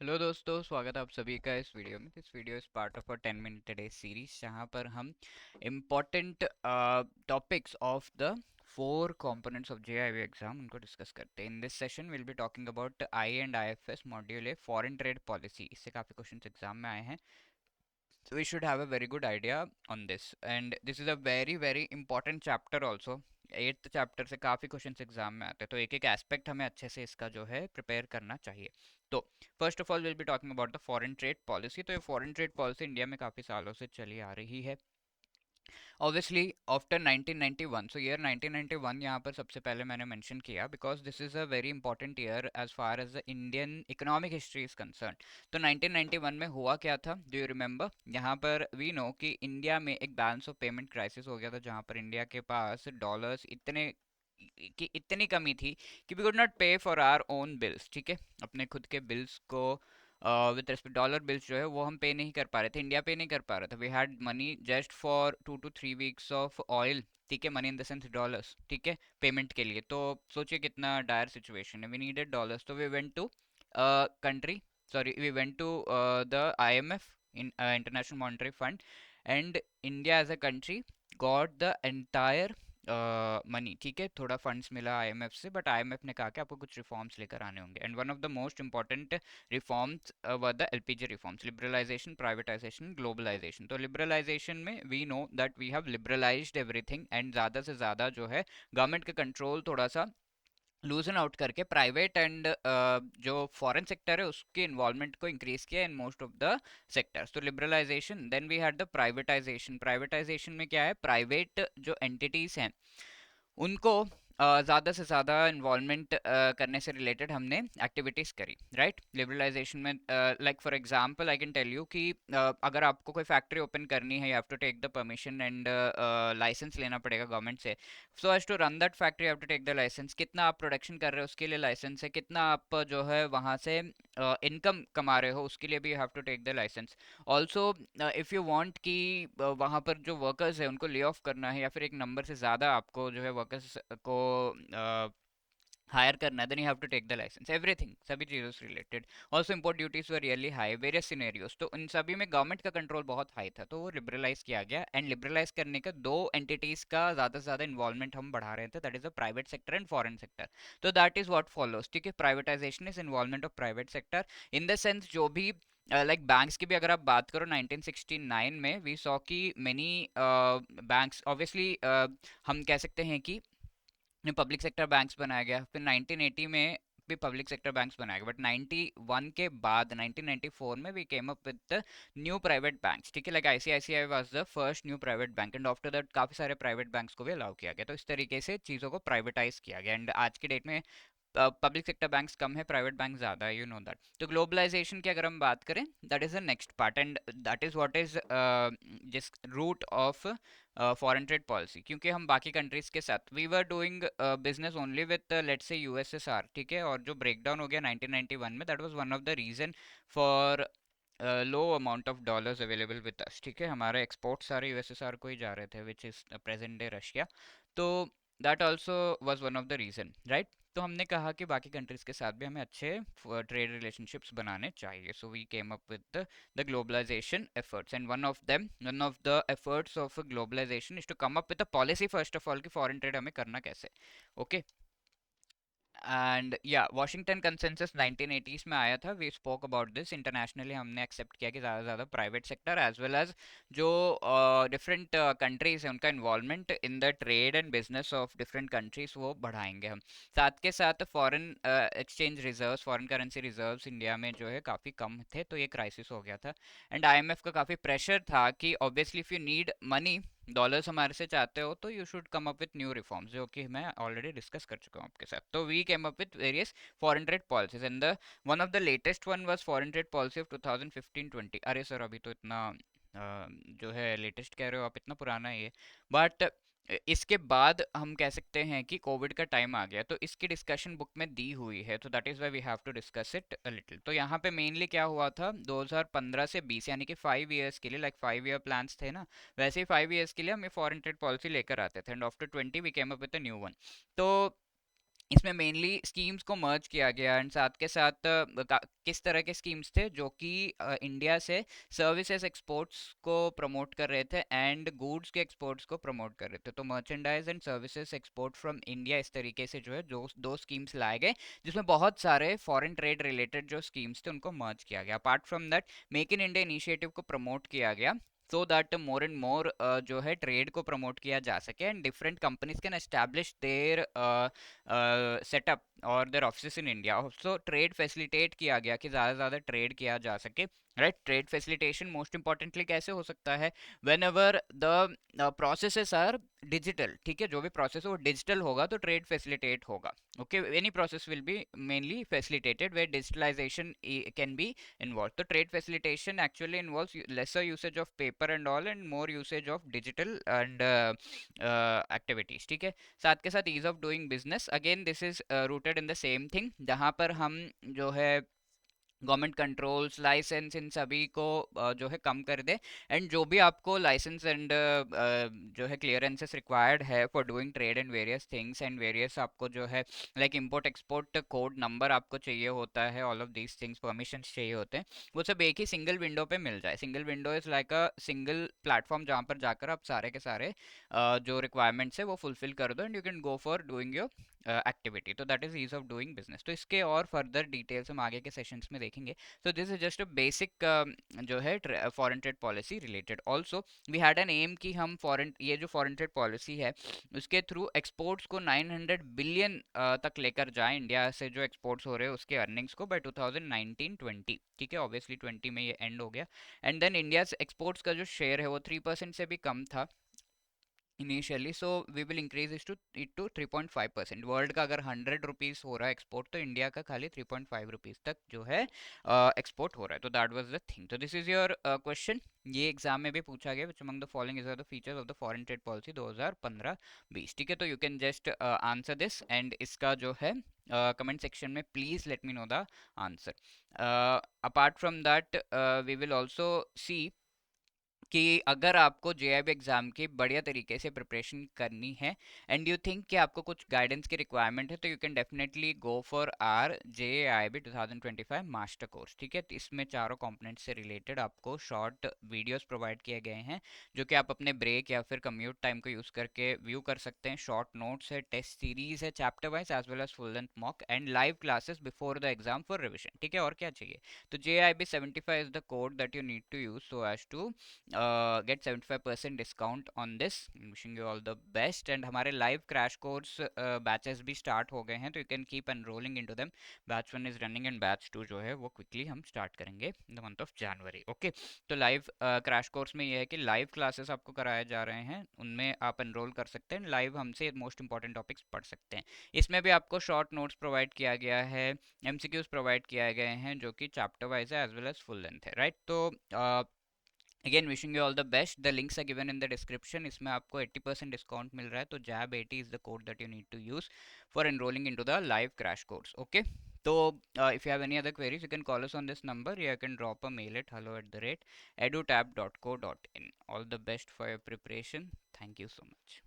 Hello दोस्तों, स्वागत है आप सभी का इस वीडियो में। This video is part of a 10 minute day series जहां पर हम important topics of the four components of JIB exam उनको डिस्कस करते हैं। In this session will be talking about I and IFS module a foreign trade policy. इससे काफ़ी questions exam में आए हैं, so we should have a very good idea on this, and this is a very very important chapter also। 8th chapter से काफ़ी questions exam में आते हैं, तो एक एक एस्पेक्ट हमें अच्छे से इसका जो है प्रिपेयर करना चाहिए। तो first of all will be talking about the foreign trade policy. तो ये फॉरेन ट्रेड पॉलिसी इंडिया में काफ़ी सालों से चली आ रही है, ऑब्वियसली आफ्टर 1991। सो ईयर 1991 यहाँ पर सबसे पहले मैंने मेंशन किया because this is a very important year as far as the Indian economic history is concern. तो 1991 में हुआ क्या था, डू यू रिमेंबर? यहाँ पर वी नो कि इंडिया में एक बैलेंस ऑफ पेमेंट क्राइसिस हो गया था, जहाँ पर इंडिया के पास डॉलर्स इतने की इतनी कमी थी कि वी कुड नॉट पे फॉर आवर ओन बिल्स। ठीक है, अपने खुद के बिल्स को विद रेस्पेक्ट डॉलर बिल्स जो है वो हम पे नहीं कर पा रहे थे, इंडिया पे नहीं कर पा रहा था। We had money just for 2 to 3 weeks of oil. ठीक है, money in the sense dollars, ठीक है, पेमेंट के लिए। तो सोचिए कितना डायर सिचुएशन है, वी नीडेड डॉलर्स। तो we went to country, sorry we went to the IMF, in International Monetary Fund, and India as a country got the entire money. ठीक है, थोड़ा फंड्स मिला आईएमएफ से, बट आईएमएफ ने कहा कि आपको कुछ रिफॉर्म्स लेकर आने होंगे, and one of the most important reforms were the LPG reforms, liberalisation, privatisation, globalisation. तो लिबरलाइजेशन में we know that we have liberalised everything, and ज़्यादा से ज़्यादा जो है गवर्नमेंट का कंट्रोल थोड़ा सा लूजन आउट करके प्राइवेट एंड जो फॉरेन सेक्टर है उसके इन्वॉल्वमेंट को इंक्रीज किया in most of the sectors. तो liberalisation, then we had the privatisation. Privatisation में क्या है, प्राइवेट जो एंटिटीज हैं उनको ज़्यादा से ज़्यादा इन्वॉल्वमेंट करने से रिलेटेड हमने एक्टिविटीज़ करी, राइट। लिबरलाइजेशन में like for example I can tell you कि अगर आपको कोई फैक्ट्री ओपन करनी है, you have to take the permission and licence लेना पड़ेगा गवर्नमेंट से। So as to run that factory, have to take the licence. कितना आप प्रोडक्शन कर रहे हो उसके लिए लाइसेंस है, कितना आप जो है वहाँ से इनकम कमा रहे हो उसके लिए भी you have to take the licence. Also if you want कि वहाँ पर जो वर्कर्स है उनको ले ऑफ करना है, या फिर एक नंबर से ज़्यादा आपको जो है वर्कर्स को हायर करना है, then you have to take the licence, everything, सभी चीज़ों से related. Also import duties were really high, various scenarios. तो इन सभी में गवर्नमेंट का कंट्रोल बहुत हाई था, तो वो लिबरलाइज किया गया, एंड लिबरलाइज करने का दो एंटिटीज का ज़्यादा से ज़्यादा इन्वॉल्वमेंट हम बढ़ा रहे थे, that is the private sector and foreign sector. तो दैट इज व्हाट फॉलोज। ठीक है, privatisation is involvement of private sector in the sense जो भी लाइक बैंक्स की भी अगर आप बात करो, 1969 में वी सॉ कि मेनी बैंक्स, ऑब्वियसली हम कह सकते हैं कि पब्लिक सेक्टर बैंक्स बनाया गया, फिर 1980 में भी पब्लिक सेक्टर बैंक्स बनाया गया, बट 91 के बाद 1994 में we came up with the new private banks. ठीक है, like ICICI was the first new private bank, and after that काफ़ी सारे प्राइवेट बैंक्स को भी अलाउ किया गया। तो इस तरीके से चीज़ों को प्राइवेटाइज किया गया, एंड आज की डेट में पब्लिक सेक्टर बैंक्स कम है, प्राइवेट बैंक ज़्यादा है, यू नो दैट। तो ग्लोबलाइजेशन की अगर हम बात करें, that is the next part, and that is what is जिस root of foreign trade policy. क्योंकि हम बाकी कंट्रीज के साथ we were doing business only with let's say USSR. ठीक है, और जो ब्रेकडाउन हो गया 1991 में, that was one of the reason for low amount of dollars available with us. ठीक है, हमारे एक्सपोर्ट सारे यूएसएसआर को ही जा रहे थे, which is present day Russia. तो that also was one of the reason, right. तो हमने कहा कि बाकी कंट्रीज के साथ भी हमें अच्छे ट्रेड रिलेशनशिप्स बनाने चाहिए, so we came up with the globalization efforts, and one of the efforts of globalization is to come up with a policy first of all कि foreign trade हमें करना कैसे। okay, एंड या Washington consensus 1980s में आया था, we spoke about this. Internationally हमने accept किया कि ज़्यादा से ज़्यादा private sector as well as जो डिफरेंट कंट्रीज हैं उनका involvement in the trade and business of different countries वो बढ़ाएंगे हम। साथ के साथ foreign exchange reserves, foreign currency reserves India में जो है काफ़ी कम थे, तो ये क्राइसिस हो गया था, एंड आईएमएफ का काफ़ी प्रेशर था कि obviously if you need money, dollars हमारे से चाहते हो, तो you should come up with new reforms, जो कि मैं ऑलरेडी डिस्कस कर चुका हूँ आपके साथ। तो we came up with various foreign trade policies, and the one of the latest one was foreign trade policy of 2015-20। अरे सर, अभी तो इतना जो है लेटेस्ट कह रहे हो आप, इतना पुराना है ये। बट इसके बाद हम कह सकते हैं कि कोविड का टाइम आ गया, तो इसकी डिस्कशन बुक में दी हुई है, तो that is why we have to discuss it a little. तो यहाँ पे मेनली क्या हुआ था, 2015 से 20 यानी कि 5 ईयर्स के लिए, लाइक 5 ईयर प्लान्स थे ना, वैसे ही 5 ईयर्स के लिए हम ये फॉरेन ट्रेड पॉलिसी लेकर आते थे, and after 20 we came up with a new one. तो इसमें मेनली स्कीम्स को मर्ज किया गया एंड साथ के साथ किस तरह के स्कीम्स थे जो कि इंडिया से सर्विसेज एक्सपोर्ट्स को प्रमोट कर रहे थे एंड गुड्स के एक्सपोर्ट्स को प्रमोट कर रहे थे। तो merchandise and services export from India, इस तरीके से जो है दो स्कीम्स लाए गए जिसमें बहुत सारे फॉरेन ट्रेड रिलेटेड जो स्कीम्स थे उनको मर्ज किया गया। Apart from that make in India initiative को प्रमोट किया गया so that more and more जो है ट्रेड को प्रमोट किया जा सके and different companies can establish their setup और their office in India. Also trade facilitate किया गया कि ज़्यादा से ज़्यादा ट्रेड किया जा सके, right. Trade facilitation most importantly कैसे हो सकता है, whenever the processes are digital, ठीक है, जो भी प्रोसेस है वो डिजिटल होगा तो ट्रेड फैसिलिटेट होगा। Okay, any process will be mainly facilitated where digitalisation can be involve. तो trade facilitation actually involves lesser usage of paper and all and more usage of digital and activities, ठीक है। साथ के साथ ease of doing business, again this is rooted in the same thing, जहाँ पर हम जो है गवर्नमेंट कंट्रोल्स, लाइसेंस, इन सभी को जो है कम कर दे एंड जो भी आपको लाइसेंस एंड जो है क्लियरेंसेस रिक्वायर्ड है for doing trade and various things and various आपको जो है like import export code number आपको चाहिए होता है, all of these things permissions चाहिए होते हैं, वो सब एक ही सिंगल विंडो पे मिल जाए। Single window is like a single platform जहाँ पर जाकर आप सारे के सारे जो रिक्वायरमेंट्स है वो फुलफिल कर दो and you can go for doing your activity. तो that is ease of doing business. तो इसके और फर्दर डिटेल्स हम आगे के सेशंस में देखेंगे। So this is just a basic जो है foreign trade policy related. Also we had an aim कि हम फॉरेन, ये जो फॉरेन ट्रेड पॉलिसी है उसके थ्रू एक्सपोर्ट्स को 900 बिलियन तक लेकर जाए, इंडिया से जो एक्सपोर्ट्स हो रहे हैं उसके अर्निंग्स को बाय 2019-20, ठीक है। ऑब्वियसली 20 में ये एंड हो गया एंड देन इंडिया एक्सपोर्ट्स का जो शेयर है वो 3% से भी कम था initially, so we will increase it to 3.5%। World का अगर 100 रुपीज़ हो रहा है एक्सपोर्ट तो इंडिया का खाली 3.5 रुपीज़ तक जो है एक्सपोर्ट हो रहा है। तो दैट वाज द थिंग। तो दिस इज योर क्वेश्चन, ये एग्जाम में भी पूछा गया, which among the following is are the features of the foreign trade policy 2015-20, ठीक है। तो you can just answer this and इसका जो है कमेंट सेक्शन में please let me know the answer. Apart from that we will also see कि अगर आपको जेआईबी एग्जाम की बढ़िया तरीके से प्रिपरेशन करनी है एंड यू थिंक कि आपको कुछ गाइडेंस की रिक्वायरमेंट है तो you can definitely go for our JAIIB 2025 master course, ठीक है। तो इसमें चारों कंपोनेंट से रिलेटेड आपको शॉर्ट वीडियोस प्रोवाइड किए गए हैं जो कि आप अपने ब्रेक या फिर कम्यूट टाइम को यूज़ करके व्यू कर सकते हैं। शॉर्ट नोट्स है, टेस्ट सीरीज है chapter wise as well as full length mock and live classes before the exam for revision, ठीक है। और क्या चाहिए, तो JAIIB 75 is the code that you need to use so as to get 75% discount on दिस। Wishing you all the best and हमारे live crash course batches भी start हो गए हैं तो you can keep enrolling into them. Batch 1 is running and batch 2 जो है वो क्विकली हम स्टार्ट करेंगे in the month of January. Okay, तो लाइव क्रैश कोर्स में ये है कि लाइव क्लासेस आपको कराए जा रहे हैं, उनमें आप एनरोल कर सकते हैं, लाइव हमसे मोस्ट इंपॉर्टेंट टॉपिक्स पढ़ सकते हैं। इसमें भी आपको शॉर्ट नोट्स प्रोवाइड किया गया है, एमसीक्यूज प्रोवाइड किए गए हैं जो कि चैप्टर वाइज है as well as full length है, राइट। तो again wishing you all the best, the links are given in the description. इसमें आपको 80% डिस्काउंट मिल रहा है, तो JAIIB 80 is the code that you need to use for enrolling into the live crash course. Okay, तो if you have any other queries you can call us on this number, you can drop a mail at hello@edutab.co.in. All the best for your preparation. Thank you so much.